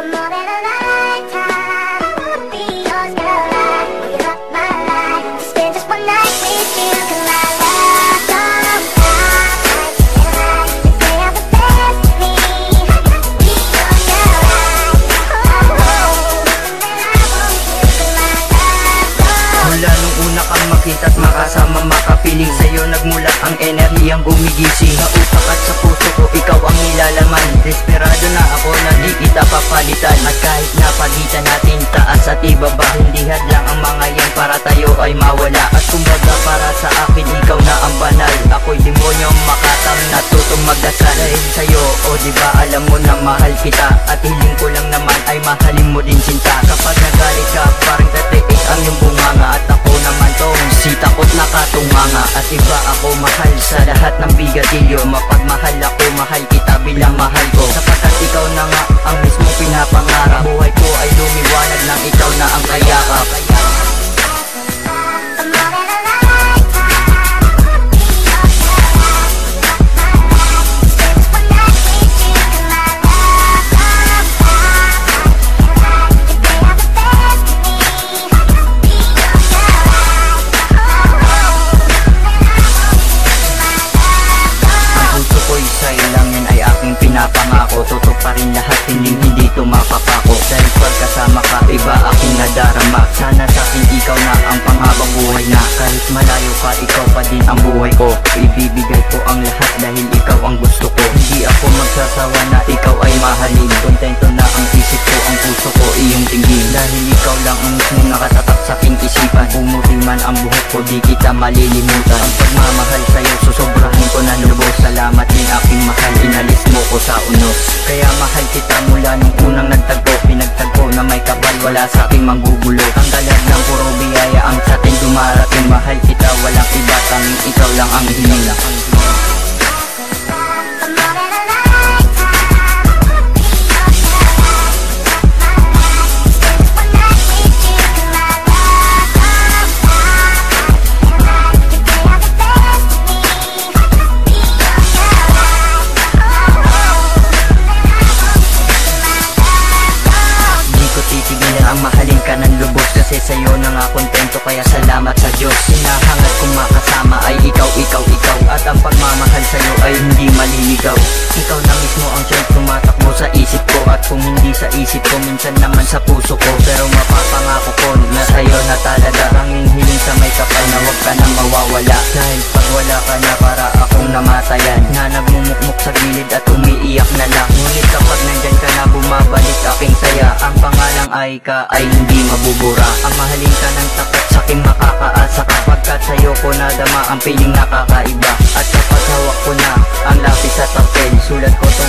for more than a lifetime. I wanna be yours, girl, I give up my life to spend just one night with you. Cause my love don't stop. If they have the best of me, I gotta be yours, girl, mula nung una kang makita't makasama, makapiling sa'yo nagmulat ang enerhiyang gumigising sa utak at sa puso ko, ikaw ang nilalaman. Desperado na ako na di kita papalitan. At kahit napagitan natin taas at ibaba, hindi hadlang ang mga yan para tayo ay mawala. At kumbaga para sa akin ikaw na ang banal. Ako'y demonyong makatang natutong magdasal dahil sa'yo, o diba alam mo na mahal kita. At hiling ko lang naman ay mahalin mo din sinta. Kapag nagalit ka parang tatiis ang iyong bunganga, at ako naman tong si takot na katunganga. At iba ako mahal sa lahat ng bigatilyo. Mapagmahal ako, mahal kita bilang mahal ko, sapagkat ikaw na nga ang mismo pinapangarap. Buhay ko ay lumiwanag nang ikaw na ang kayakap. Pinapangako, tutok pa rin lahat, hindi tumapapako. Dahil pagkasama ka, iba aking nadarama. Sana sa'kin ikaw na ang panghabang buhay na. Kahit malayo ka, ikaw pa din ang buhay ko. Ibibigay ko ang lahat dahil ikaw ang gusto ko. Hindi ako magsasawa na ikaw ay mahalin. Kontento na ang isip ko, ang puso ko iyong tingin. Dahil ikaw lang ang mismo nakatatak sa aking isipan. Pumuti man ang buhok ko, di kita malilimutan. Ang pagmamahal sa'yo, susobrahin ko na lubos. Salamat din aking mahal, inalis mo ko sa unos. Kaya mahal kita mula nung unang nagtagpo. Pinagtagpo na may kapal, wala sa aking manggugulo. Ang dalag ng puro biyaya ang sa ating dumarating. Mahal kita, walang iba, tanging ikaw lang ang hiling. Mahalin ka ng lubos kasi sa'yo na nga kontento, kaya salamat sa Diyos. Hinahangat kong makasama ay ikaw. At ang pagmamahal sa'yo ay hindi maliligaw. Ikaw na mismo ang siyang tumatakbo sa isip ko. At kung hindi sa isip ko, minsan naman sa puso ko. Pero mapapangako ko na sa'yo na talaga. Tanging hiling sa may kapal na huwag ka nang mawawala. Dahil pag wala ka na para akong namatayan, na nagmumukmuk sa gilid at umiiyak na lang. Ngunit kapag nandyan ka na, bumabalik aking saya. Ang pangalang ay ka ay hindi mabubura. Ang mahalin ka ng tapat sa'king makakaasa, kapagkat sa'yo ko nadama ang piling nakakaiba. At kapag hawak ko na ang lapis at papel, sulat ko to